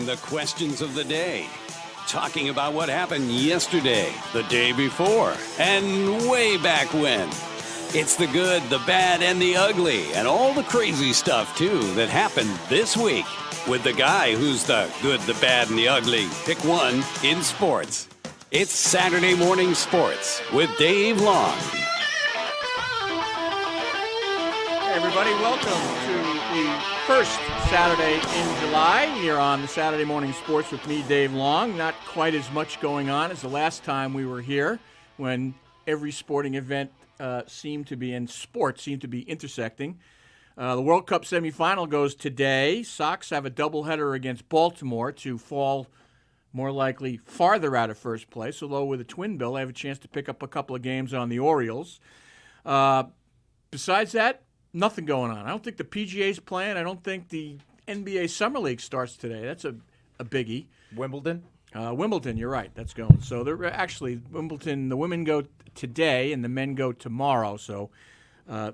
The questions of the day. Talking about what happened yesterday, the day before, and way back when. It's the good, the bad, and the ugly, and all the crazy stuff, too, that happened this week with the guy who's the good, the bad, and the ugly. Pick one in sports. It's Saturday Morning Sports with Dave Long. Hey, everybody. Welcome to the first Saturday in July here on the Saturday Morning Sports with me, Dave Long. Not quite as much going on as the last time we were here when every sporting event seemed to be intersecting. The World Cup semifinal goes today. Sox have a doubleheader against Baltimore to fall more likely farther out of first place, although with a twin bill, they have a chance to pick up a couple of games on the Orioles. Besides that, nothing going on. I don't think the PGA's playing. I don't think the NBA Summer League starts today. That's a biggie. Wimbledon? Wimbledon, you're right. That's going. So they're actually Wimbledon, the women go today and the men go tomorrow. So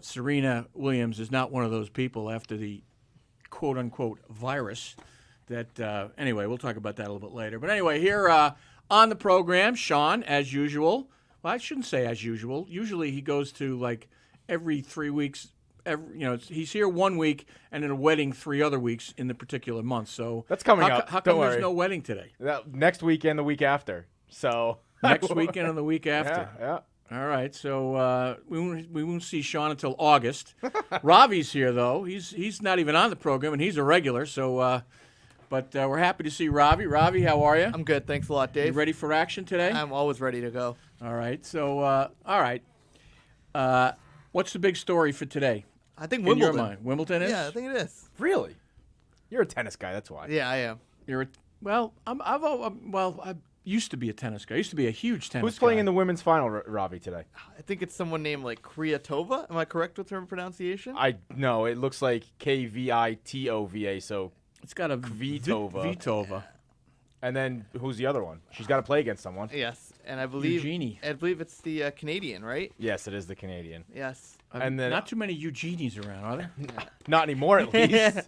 Serena Williams is not one of those people after the quote-unquote virus that, anyway, we'll talk about that a little bit later. But anyway, here on the program, Sean, as usual. Well, I shouldn't say as usual. Usually he goes to like every 3 weeks. He's here 1 week and in a wedding 3 other weeks in the particular month. So that's coming up. How come there's no wedding today? Next weekend, the week after. So next weekend and the week after. Yeah. All right. So we won't see Sean until August. Ravi's here though. He's not even on the program and he's a regular. So, but we're happy to see Ravi. Ravi, how are you? I'm good. Thanks a lot, Dave. You ready for action today? I'm always ready to go. All right. So all right. What's the big story for today? I think Wimbledon. In your mind, Wimbledon is? Yeah, I think it is. Really? You're a tennis guy, that's why. Yeah, I am. I used to be a tennis guy. I used to be a huge tennis guy. Who's playing in the women's final, Ravi, today? I think it's someone named like Kryatova. Am I correct with her pronunciation? No, it looks like Kvitova, so it's got a Kvitova. Vitova. And then who's the other one? She's got to play against someone. Yes, and I believe Eugenie. I believe it's the Canadian, right? Yes, it is the Canadian. Yes. And then not too many Eugenies around, are there? Not anymore, at least.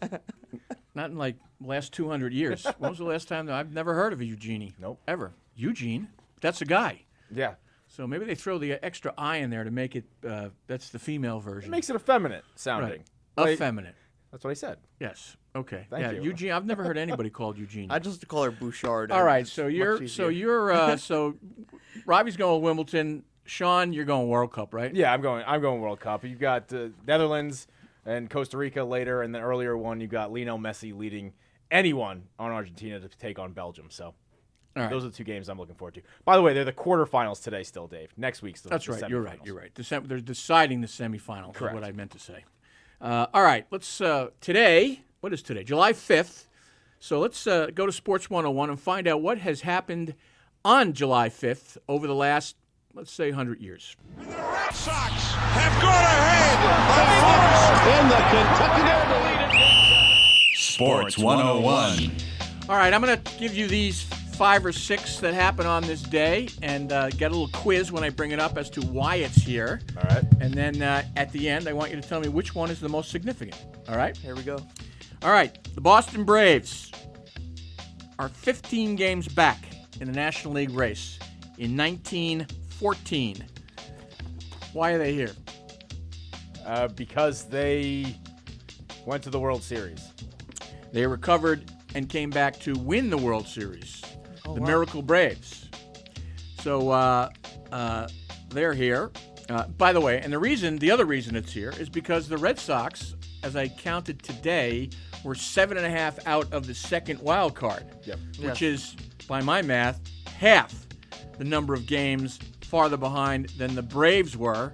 Not in like the last 200 years. When was the last time? I've never heard of a Eugenie. Nope. Ever. Eugene? That's a guy. Yeah. So maybe they throw the extra I in there to make it, that's the female version. It makes it effeminate sounding. Right. Effeminate. That's what I said. Yes. Okay. Thank you. Eugene. I've never heard anybody called Eugene. I just call her Bouchard. All right. So Robbie's going to Wimbledon. Sean, you're going World Cup, right? Yeah, I'm going World Cup. You've got Netherlands and Costa Rica later, and the earlier one you've got Lionel Messi leading anyone on Argentina to take on Belgium. So those are the two games I'm looking forward to. By the way, they're the quarterfinals today still, Dave. Next week's the That's right. semifinals. You're right. They're deciding the semifinals. Correct. Is what I meant to say. All right. Let's today. What is today? July 5th. So let's go to Sports 101 and find out what has happened on July 5th over the last, let's say, 100 years. The Red Sox have gone ahead in the Kentucky Derby. Sports 101. All right, I'm going to give you these 5 or 6 that happen on this day and get a little quiz when I bring it up as to why it's here. All right. And then at the end, I want you to tell me which one is the most significant. All right? Here we go. All right, the Boston Braves are 15 games back in the National League race in 1914. Why are they here? Because they went to the World Series. They recovered and came back to win the World Series. The Miracle Braves. So they're here. By the way, and the other reason it's here is because the Red Sox, as I counted today, were 7.5 out of the second wild card, which is, by my math, half the number of games farther behind than the Braves were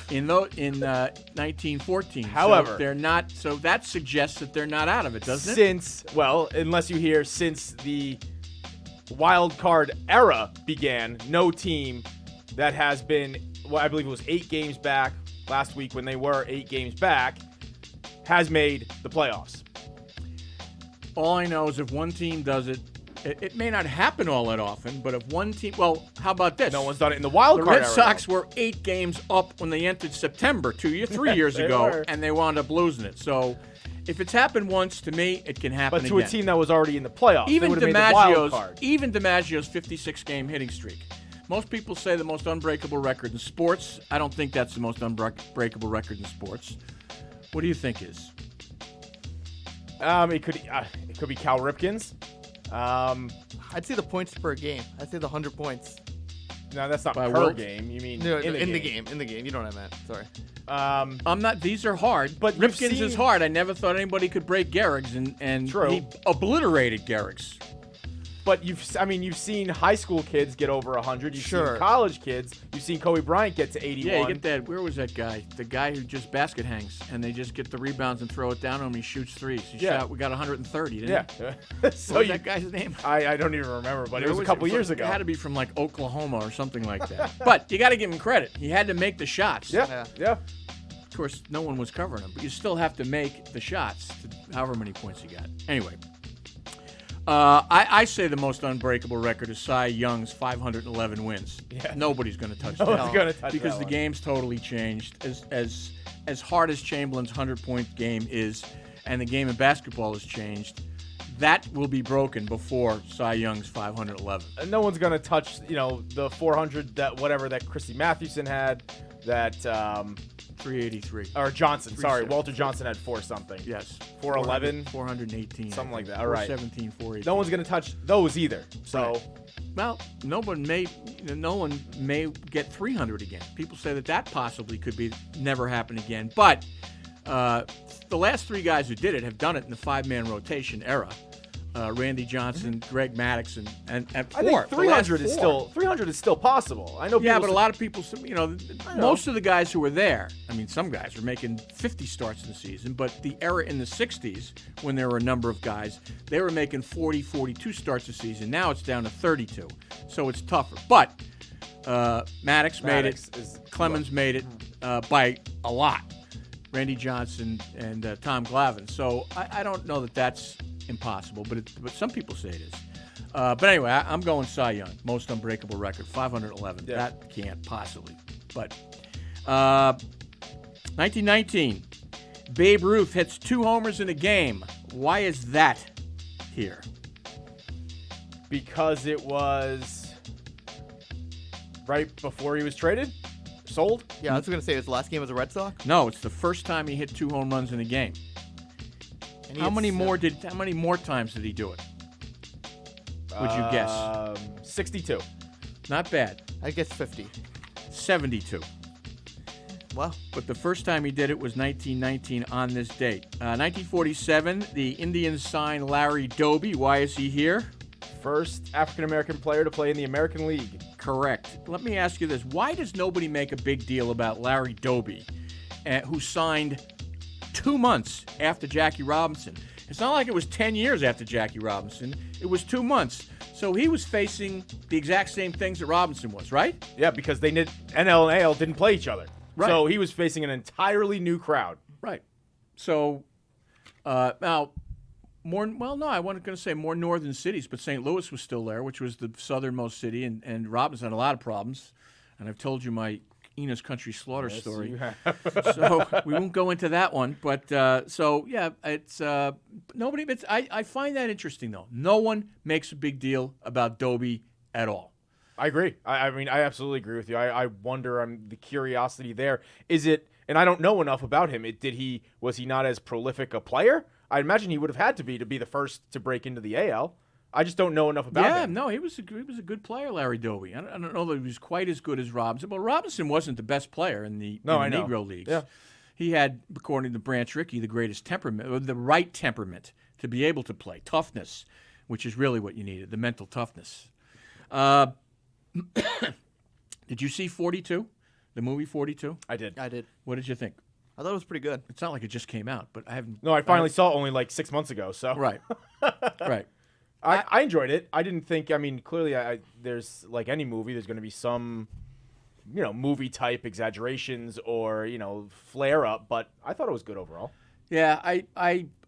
in 1914. However, so they're not. So that suggests that they're not out of it, doesn't it? Unless you hear since the wild card era began, no team that has been, I believe it was 8 games back last week when they were 8 games back, has made the playoffs. All I know is if one team does it, it may not happen all that often, but if one team, well, how about this? No one's done it in the wild card era. The Red Sox were 8 games up when they entered September 3 years ago, and they wound up losing it. So If it's happened once, to me, it can happen But to again. a team that was already in the playoffs, Even they would have made the wild card. DiMaggio's 56-game hitting streak. Most people say the most unbreakable record in sports. I don't think that's the most unbreakable record in sports. What do you think is? It could be Cal Ripken's. I'd say the points per game. I'd say the 100 points. No, that's not By per Wilt? game. You mean No, in the game. In the game. You know what I meant. Sorry. I'm not. These are hard. But you've Ripken's is seen- hard. I never thought anybody could break Gehrig's, and True. he obliterated Gehrig's. But you've seen high school kids get over 100. You've Sure. seen college kids. You've seen Kobe Bryant get to 81. Yeah, you get that. Where was that guy? The guy who just basket hangs, and they just get the rebounds and throw it down on him. He shoots threes. We got 130. Didn't he? Yeah. So What was that guy's name? I don't even remember, but it was a couple years ago. It had to be from like Oklahoma or something like that. But you got to give him credit. He had to make the shots. Yeah. Of course, no one was covering him, but you still have to make the shots, to however many points you got. Anyway, I say the most unbreakable record is Cy Young's 511 wins. Yeah. Nobody's going to touch No that. one's gonna touch because that the one. game's totally changed. As hard as Chamberlain's 100-point game is, and the game of basketball has changed, that will be broken before Cy Young's 511. And no one's gonna touch, the 400 that Chrissy Mathewson had, that 383. or Johnson. Sorry, 370. Walter Johnson had 4 something. Yes. 411? 418. Something like that. All right. 417, 418. No one's gonna touch those either. So Right. Well, no one may get 300 again. People say that possibly could be never happen again. But the last 3 guys who did it have done it in the 5-man rotation era. Randy Johnson, Greg Maddox, and I four. think 300 is still possible. I know. Yeah, people but a say- lot of people, most of the guys who were there, some guys were making 50 starts in the season, but the era in the 60s, when there were a number of guys, they were making 40, 42 starts a season. Now it's down to 32, so it's tougher. But Maddox made Maddox it, is- Clemens made it by a lot, Randy Johnson and Tom Glavine. So I don't know that that's impossible, but some people say it is. But anyway, I'm going Cy Young, most unbreakable record, 511. Yeah. That can't possibly. But 1919, Babe Ruth hits 2 homers in a game. Why is that here? because it was right before he was sold. Yeah, I was gonna say his last game was a Red Sox. No, it's the first time he hit 2 home runs in a game. And he How hit many seven. more times did he do it? Would you guess? 62. Not bad. I guess 50. 72. Wow. But the first time he did it was 1919 on this date. 1947, the Indians signed Larry Doby. Why is he here? First African-American player to play in the American League. Correct. Let me ask you this. Why does nobody make a big deal about Larry Doby, who signed 2 months after Jackie Robinson? It's not like it was 10 years after Jackie Robinson. It was 2 months. So he was facing the exact same things that Robinson was, right? Yeah, because NL and AL didn't play each other. Right. So he was facing an entirely new crowd. Right. So now, I wasn't going to say more northern cities, but St. Louis was still there, which was the southernmost city, and Robinson had a lot of problems. And I've told you my Enos Country Slaughter story. You have. So we won't go into that one. But it's nobody. I find that interesting though. No one makes a big deal about Doby at all. I agree. I mean, I absolutely agree with you. I wonder, the curiosity there. Is it, and I don't know enough about him, was he not as prolific a player? I imagine he would have had to be the first to break into the AL. I just don't know enough about him. Yeah, no, he was a good player, Larry Doby. I don't know that he was quite as good as Robinson. But Robinson wasn't the best player in the Negro Leagues. Yeah. He had, according to Branch Rickey, the greatest temperament, or the right temperament to be able to play. Toughness, which is really what you needed, the mental toughness. Did you see 42? The movie 42? I did. I did. What did you think? I thought it was pretty good. It's not like it just came out, but I haven't. No, I finally saw it only like 6 months ago. So Right. Right. I enjoyed it. I didn't think. I mean, clearly, there's like any movie, there's going to be some, movie type exaggerations or flare up. But I thought it was good overall. Yeah, it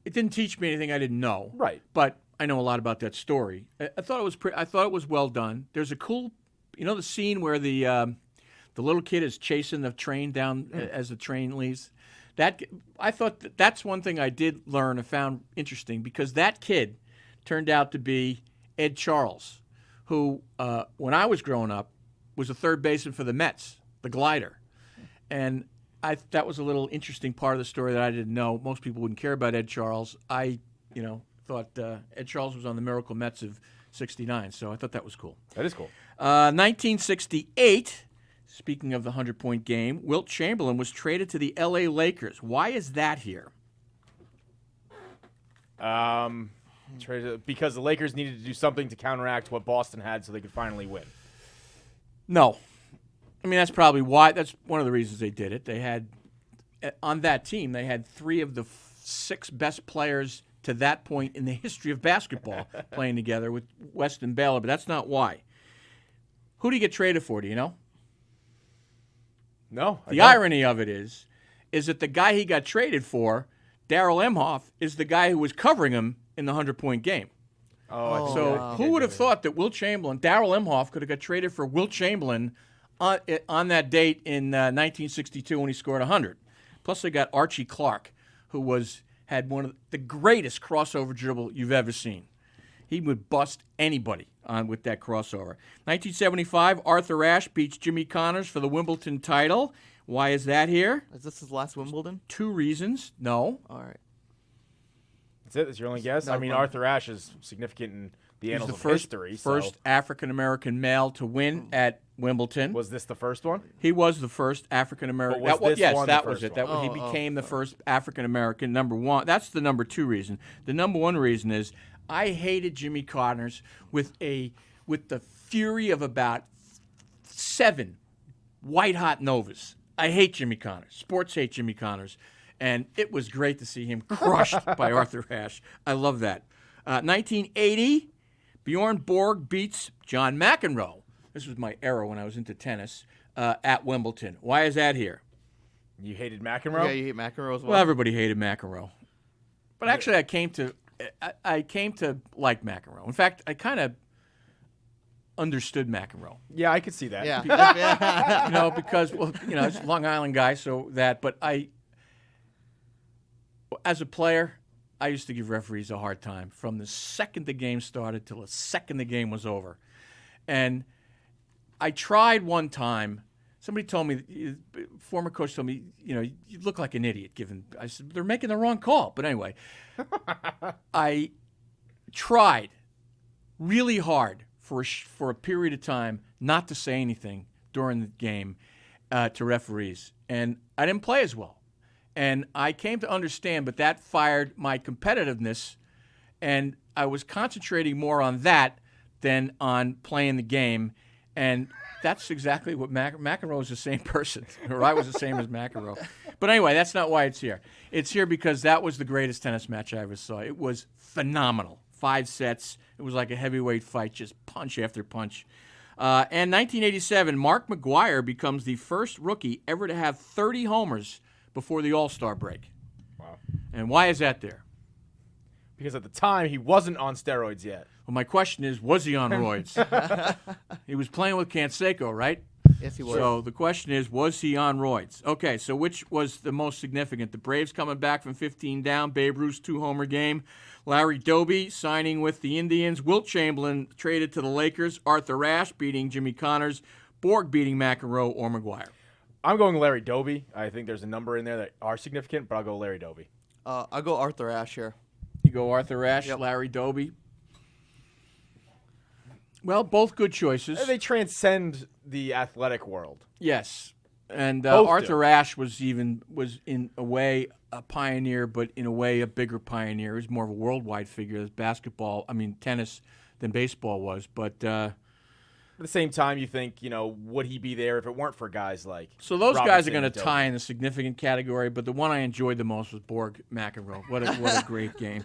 didn't teach me anything I didn't know. Right. But I know a lot about that story. I thought it was I thought it was well done. There's a cool, the scene where the little kid is chasing the train down as the train leaves. I thought that's one thing I did learn and found interesting, because that kid turned out to be Ed Charles, who, when I was growing up, was a third baseman for the Mets, the glider. And that was a little interesting part of the story that I didn't know. Most people wouldn't care about Ed Charles. I thought Ed Charles was on the Miracle Mets of '69, so I thought that was cool. That is cool. 1968, speaking of the 100-point game, Wilt Chamberlain was traded to the L.A. Lakers. Why is that here? Because the Lakers needed to do something to counteract what Boston had so they could finally win. No. I mean, that's probably why. That's one of the reasons they did it. They had, on that team, they had 3 of the 6 best players to that point in the history of basketball playing together with West and Baylor, but that's not why. Who do you get traded for, do you know? No. The irony of it is that the guy he got traded for, Darrell Emhoff, is the guy who was covering him in the 100-point game. So who would have thought that Wilt Chamberlain, Darrell Emhoff, could have got traded for Wilt Chamberlain on that date in 1962 when he scored 100? Plus they got Archie Clark, who had one of the greatest crossover dribble you've ever seen. He would bust anybody with that crossover. 1975, Arthur Ashe beats Jimmy Connors for the Wimbledon title. Why is that here? Is this his last Wimbledon? 2 reasons. No. All right. That's it? That's your only guess? I mean, Arthur Ashe is significant in the annals of history. First African-American male to win at Wimbledon. Was this the first one? He was the first African-American. Yes, that was it. He became the first African-American, number 1. That's the number 2 reason. The number 1 reason is I hated Jimmy Connors with the fury of about 7 white-hot novas. I hate Jimmy Connors. Sports hate Jimmy Connors. And it was great to see him crushed by Arthur Ashe. I love that. 1980, Bjorn Borg beats John McEnroe. This was my era when I was into tennis at Wimbledon. Why is that here? You hated McEnroe? Yeah, you hate McEnroe as well. Well, everybody hated McEnroe. But actually, I came to like McEnroe. In fact, I kind of understood McEnroe. Yeah, I could see that. Yeah. Because it's a Long Island guy, so that. But as a player, I used to give referees a hard time from the second the game started till the second the game was over. And I tried one time. Somebody told me, former coach told me, you look like an idiot. I said, they're making the wrong call. But anyway, I tried really hard for a period of time not to say anything during the game to referees. And I didn't play as well. And I came to understand, but that fired my competitiveness, and I was concentrating more on that than on playing the game. And that's exactly what McEnroe is the same person, or I was the same as McEnroe. But anyway, that's not why it's here. It's here because that was the greatest tennis match I ever saw. It was phenomenal. 5 sets. It was like a heavyweight fight, just punch after punch. And 1987, Mark McGwire becomes the first rookie ever to have 30 homers before the All-Star break. Wow. And why is that there? Because at the time, he wasn't on steroids yet. Well, my question is, was he on roids? He was playing with Canseco, right? Yes, he was. So the question is, was he on roids? Okay, so which was the most significant? The Braves coming back from 15 down, Babe Ruth's 2-homer game, Larry Doby signing with the Indians, Wilt Chamberlain traded to the Lakers, Arthur Ashe beating Jimmy Connors, Borg beating McEnroe or McGwire. I'm going Larry Doby. I think there's a number in there that are significant, but I'll go Larry Doby. I'll go Arthur Ashe here. You go Arthur Ashe, Yep. Larry Doby. Well, both good choices. They transcend the athletic world. Yes. And Both Arthur Ashe was in a way a pioneer, but in a way a bigger pioneer. He was more of a worldwide figure as tennis than baseball was. But At the same time, you think, would he be there if it weren't for guys like so those guys are Robinson going to and Doby? tie in the significant category, but the one I enjoyed the most was Borg McEnroe. What a great game.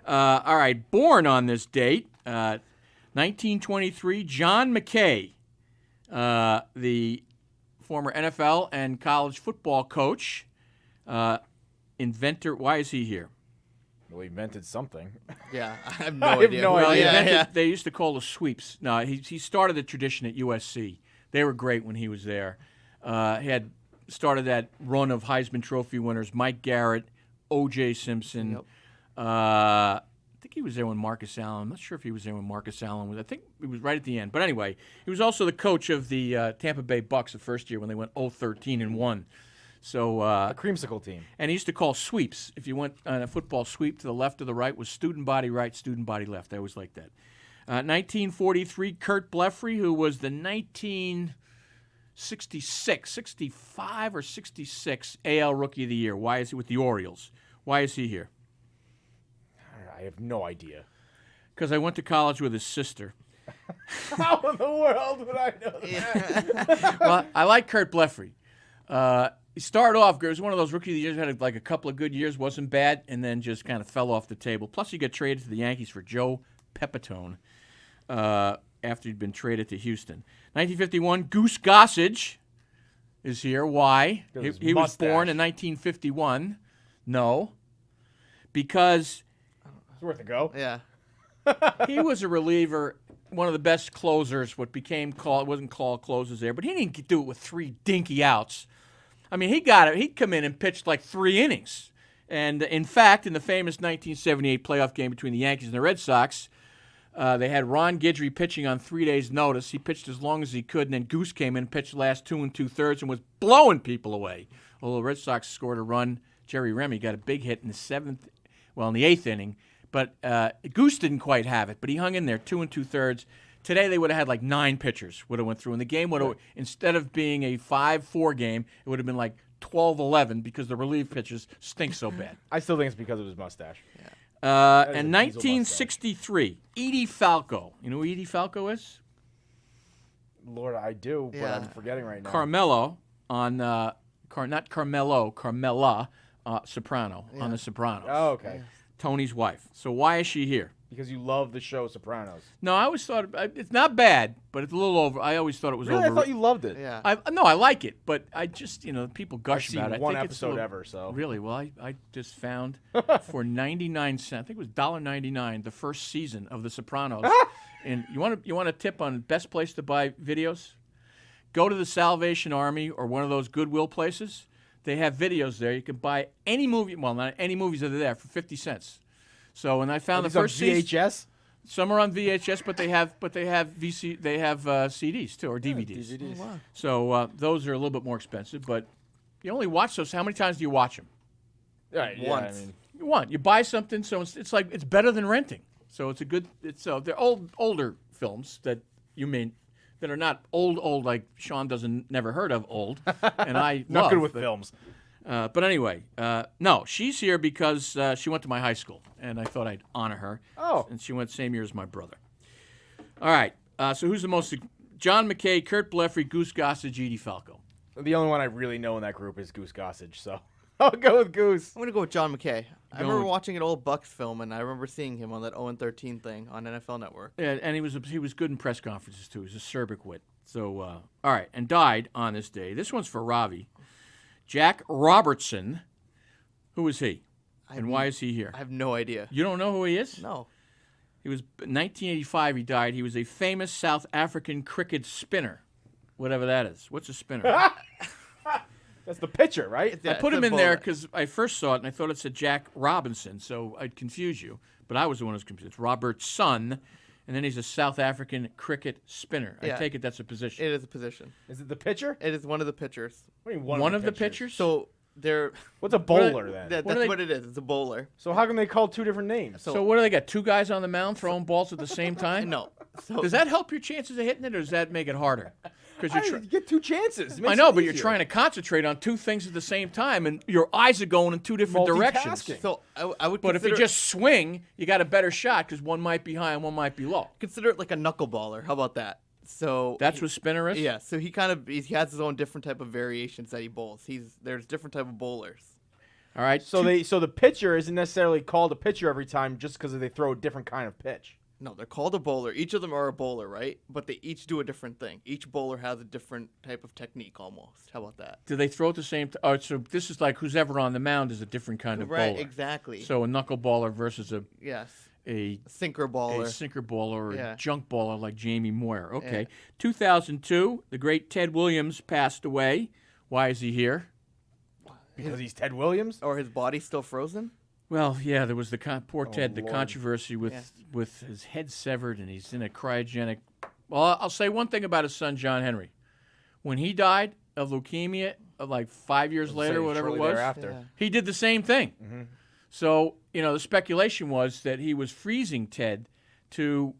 All right, born on this date, 1923, John McKay, the former NFL and college football coach, inventor. Why is he here? Well, he invented something. Yeah, I have no I have idea. no Well, he idea. invented, they used to call the sweeps. No, he started the tradition at USC. They were great when he was there. He had started that run of Heisman Trophy winners: Mike Garrett, O.J. Simpson. Yep. I think he was there when Marcus Allen. I'm not sure if he was there when Marcus Allen was. I think it was right at the end. But anyway, he was also the coach of the Tampa Bay Bucks the first year when they went 0-13-1. So A creamsicle team. and he used to call sweeps. If you went on a football sweep to the left or the right, was student body right, student body left. I always liked that. 1943, Kurt Blefary, who was the 65 or 66 AL Rookie of the Year. Why is he with the Orioles? Why is he here? I have no idea. Because I went to college with his sister. How in the world would I know that? Well, I like Kurt Blefary. He started off, it was one of those rookie of the years, had like a couple of good years, wasn't bad, and then just kind of fell off the table. Plus, he got traded to the Yankees for Joe Pepitone after he'd been traded to Houston. 1951, Goose Gossage is here. Why? He was born in 1951. No. Because It's worth a go. Yeah. he was a reliever, one of the best closers, what became called, it wasn't called closers there, but he didn't do it with 3 dinky outs. I mean, he'd come in and pitched like 3 innings. And in fact, in the famous 1978 playoff game between the Yankees and the Red Sox, they had Ron Guidry pitching on 3 days' notice. He pitched as long as he could, and then Goose came in and pitched the last 2 2/3 and was blowing people away. Although the Red Sox scored a run, Jerry Remy got a big hit in the 8th inning. But Goose didn't quite have it, but he hung in there 2 2/3. Today they would have had like 9 pitchers would have went through, and the game would have, instead of being a 5-4 game, it would have been like 12-11 because the relief pitchers stink so bad. I still think it's because of his mustache. And 1963, Edie Falco. You know who Edie Falco is? Lord, I do, but Yeah. I'm forgetting right now. Carmela on not Carmelo, Carmela Soprano on The Sopranos. Oh, okay. Tony's wife. So why is she here? Because you love the show Sopranos. No, I always thought it's not bad, but it's a little over. I always thought it was Really? over. I thought you loved it. Yeah. I like it, but I just people I've gush seen about it. I one think it's a episode little- ever, so. Really? Well, I just found for 99 cents, I think it was $1.99, the first season of The Sopranos. And you want a tip on best place to buy videos? Go to the Salvation Army or one of those Goodwill places. They have videos there. You can buy any movie. Well, not any movies that are there for 50 cents. So when I found the first season, VHS? some are on VHS, but they have CDs too or DVDs. DVDs. Oh, wow. So those are a little bit more expensive, but you only watch those. How many times do you watch them? Right, yeah, Once. I mean, You buy something, so it's like it's better than renting. So it's a good. They're older films that that are not old like Sean never heard of old, and I not love, good with but, films. But anyway, no, she's here because she went to my high school, and I thought I'd honor her. Oh. And she went same year as my brother. All right, so who's the most? John McKay, Kurt Blefary, Goose Gossage, Edie Falco. The only one I really know in that group is Goose Gossage, so I'll go with Goose. I'm going to go with John McKay. I remember with- watching an old Bucks film, and I remember seeing him on that 0-13 thing on NFL Network. Yeah, and he was good in press conferences too. He was a Serbic wit. So all right, and died on this day. This one's for Ravi. Jack Robertson. Who is he? And why is he here? I have no idea. You don't know who he is? No. He was 1985. He died. He was a famous South African cricket spinner, whatever that is. What's a spinner? That's the pitcher, right? I put him in there because I first saw it and I thought it said Jack Robinson, so I'd confuse you. But I was the one who was confused. It's Robert's son, and then he's a South African cricket spinner. I Yeah. take it that's a position. It is a position. Is it the pitcher? It is one of the pitchers. What do you mean one of the pitchers? So they're What's a bowler then? that's What are they- what it is. It's a bowler. So how come they call 2 different names? So what do they got? 2 guys on the mound throwing balls at the same time? No. So Does that help your chances of hitting it, or does that make it harder? Because You get 2 chances. It I makes know, it but you're easier. trying to concentrate on 2 things at the same time, and your eyes are going in 2 different directions. Multitasking. So I would But if consider, you just swing, you got a better shot because one might be high and one might be low. consider it like a knuckleballer. How about that? So That's what spinner is? Yeah. So he has his own different type of variations that he bowls. There's different type of bowlers. All right. So the pitcher isn't necessarily called a pitcher every time just because they throw a different kind of pitch. No, they're called a bowler. Each of them are a bowler, right? But they each do a different thing. Each bowler has a different type of technique almost. How about that? Do they throw at the same time? So this is like who's ever on the mound is a different kind of Right, bowler. exactly. So a knuckleballer versus a Yes. a Sinker baller. sinker baller or Yeah. a junk baller like Jamie Moyer. Okay. Yeah. 2002, the great Ted Williams passed away. Why is he here? Because he's Ted Williams? Or his body's still frozen? Well, yeah, there was the poor Ted, the Lord. controversy with his head severed, and he's in a cryogenic. Well, I'll say one thing about his son, John Henry. When he died of leukemia, like 5 years later, whatever it was, thereafter. he did the same thing. Mm-hmm. So, the speculation was that he was freezing Ted to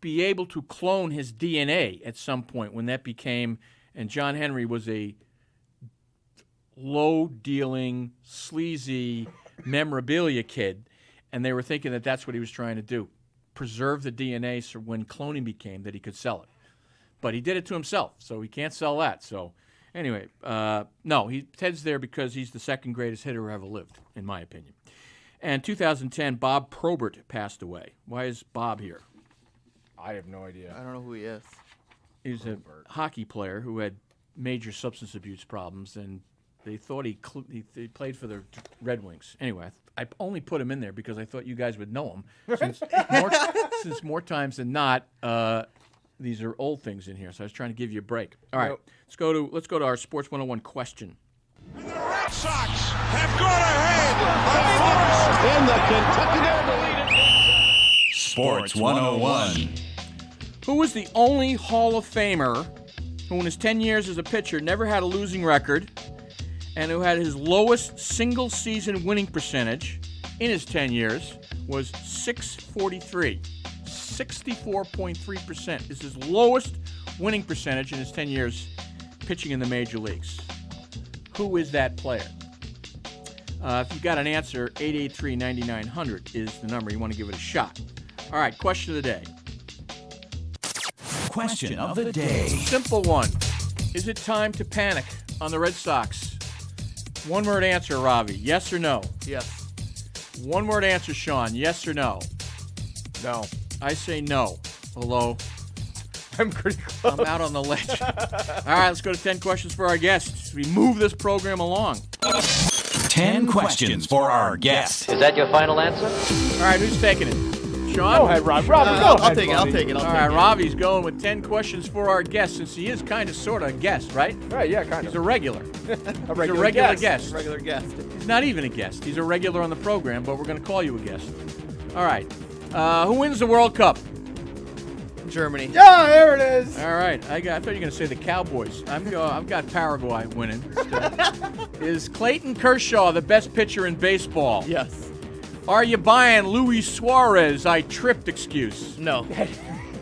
be able to clone his DNA at some point when that became, and John Henry was a low-dealing, sleazy memorabilia kid, and they were thinking that that's what he was trying to do, preserve the DNA so when cloning became that he could sell it. But he did it to himself, so he can't sell that. So anyway, no, Ted's there because he's the second greatest hitter who ever lived, in my opinion. And 2010, Bob Probert passed away. Why is Bob here? I have no idea. I don't know who he is. He's a hockey player who had major substance abuse problems, and they thought he played for the Red Wings. Anyway, I only put him in there because I thought you guys would know him. Since more times than not, these are old things in here, so I was trying to give you a break. All right, let's go to our Sports 101 question. The Red Sox have gone ahead by force in the Kentucky Derby. Sports 101. Who was the only Hall of Famer who in his 10 years as a pitcher never had a losing record and who had his lowest single-season winning percentage in his 10 years was .643. 64.3% is his lowest winning percentage in his 10 years pitching in the major leagues. Who is that player? If you've got an answer, 883-9900 is the number. You want to give it a shot. All right, question of the day. Question of the day. Simple one. Is it time to panic on the Red Sox? One-word answer, Ravi. Yes or no? Yes. One-word answer, Sean. Yes or no? No. I say no. Although I'm pretty close. I'm out on the ledge. All right, let's go to 10 questions for our guests. We move this program along. 10 questions for our guest. Is that your final answer? All right, who's taking it? Sean? Go ahead, Rob. Rob, go I'll ahead, take it. I'll buddy. take it. All right, Ravi's going with 10 questions for our guest since he is kind of, sort of a guest, right? Right, yeah, kind He's of. a regular. A He's a regular guest. Regular guest. He's not even a guest. He's a regular on the program, but we're going to call you a guest. All right. Who wins the World Cup? Germany. Yeah, there it is. All right. I thought you were going to say the Cowboys. I've got Paraguay winning. Is Clayton Kershaw the best pitcher in baseball? Yes. Are you buying Luis Suarez? I tripped excuse. No.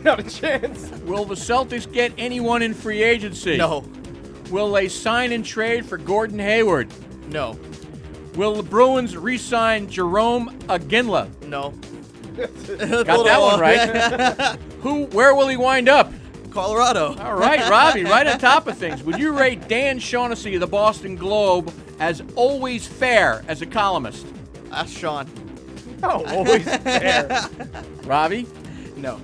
Not a chance. Will the Celtics get anyone in free agency? No. Will they sign and trade for Gordon Hayward? No. Will the Bruins re-sign Jerome Iginla? No. Got that one right. Where will he wind up? Colorado. All right, Robbie, right on top of things. Would you rate Dan Shaughnessy of the Boston Globe as always fair as a columnist? Ask Sean. No, always fair. Robbie? No.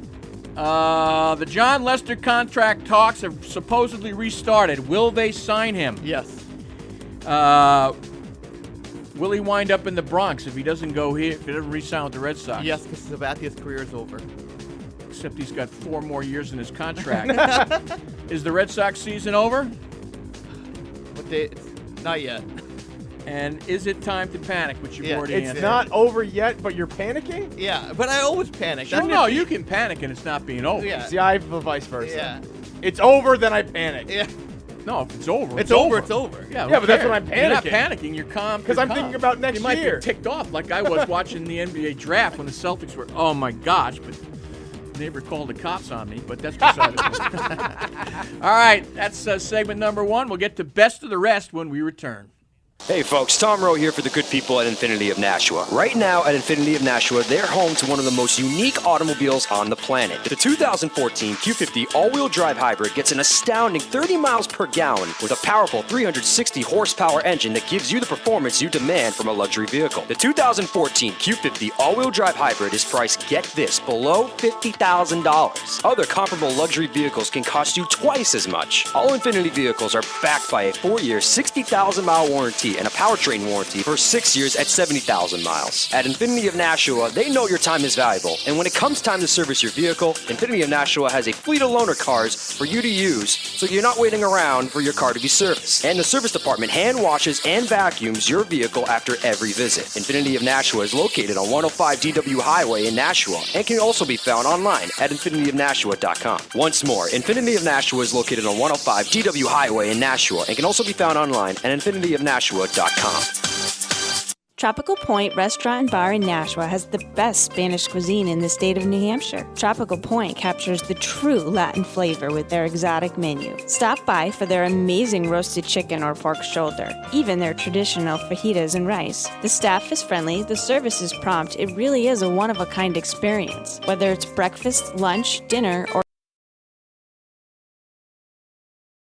The John Lester contract talks have supposedly restarted. Will they sign him? Yes. Will he wind up in the Bronx if he doesn't go here, if he doesn't re-sign with the Red Sox? Yes, because Sabathia's career is over. Except he's got 4 more years in his contract. Is the Red Sox season over? What day? It's not yet. And is it time to panic, which you've Yeah, already It's answered? not over yet, but you're panicking? Yeah, but I always panic. Well, no, you can panic and it's not being over. Yeah. See, I have the vice versa. Yeah. It's over, then I panic. Yeah. No, if it's over, It's over. It's over. Yeah, Yeah, but that's fair. when I'm You're not panicking. panicking. You're calm. Because you're I'm calm. thinking about next You might year. be ticked off like I was watching the NBA draft when the Celtics were, oh my gosh, but neighbor called the cops on me, but that's beside the point. All right, that's segment number 1. We'll get to best of the rest when we return. Hey folks, Tom Rowe here for the good people at Infinity of Nashua. Right now at Infinity of Nashua, they're home to one of the most unique automobiles on the planet. The 2014 Q50 all-wheel drive hybrid gets an astounding 30 miles per gallon with a powerful 360 horsepower engine that gives you the performance you demand from a luxury vehicle. The 2014 Q50 all-wheel drive hybrid is priced, get this, below $50,000. Other comparable luxury vehicles can cost you twice as much. All Infinity vehicles are backed by a 4-year, 60,000-mile warranty warranty and a powertrain warranty for 6 years at 70,000 miles. At Infinity of Nashua, they know your time is valuable, and when it comes time to service your vehicle, Infinity of Nashua has a fleet of loaner cars for you to use, so you're not waiting around for your car to be serviced. And the service department hand washes and vacuums your vehicle after every visit. Infinity of Nashua is located on 105 DW Highway in Nashua and can also be found online at infinityofnashua.com. Once more, Infinity of Nashua is located on 105 DW Highway in Nashua and can also be found online at infinityofnashua.com. Tropical Point Restaurant and Bar in Nashua has the best Spanish cuisine in the state of New Hampshire. Tropical Point captures the true Latin flavor with their exotic menu. Stop by for their amazing roasted chicken or pork shoulder, even their traditional fajitas and rice. The staff is friendly, the service is prompt. It really is a one-of-a-kind experience. Whether it's breakfast, lunch, dinner, or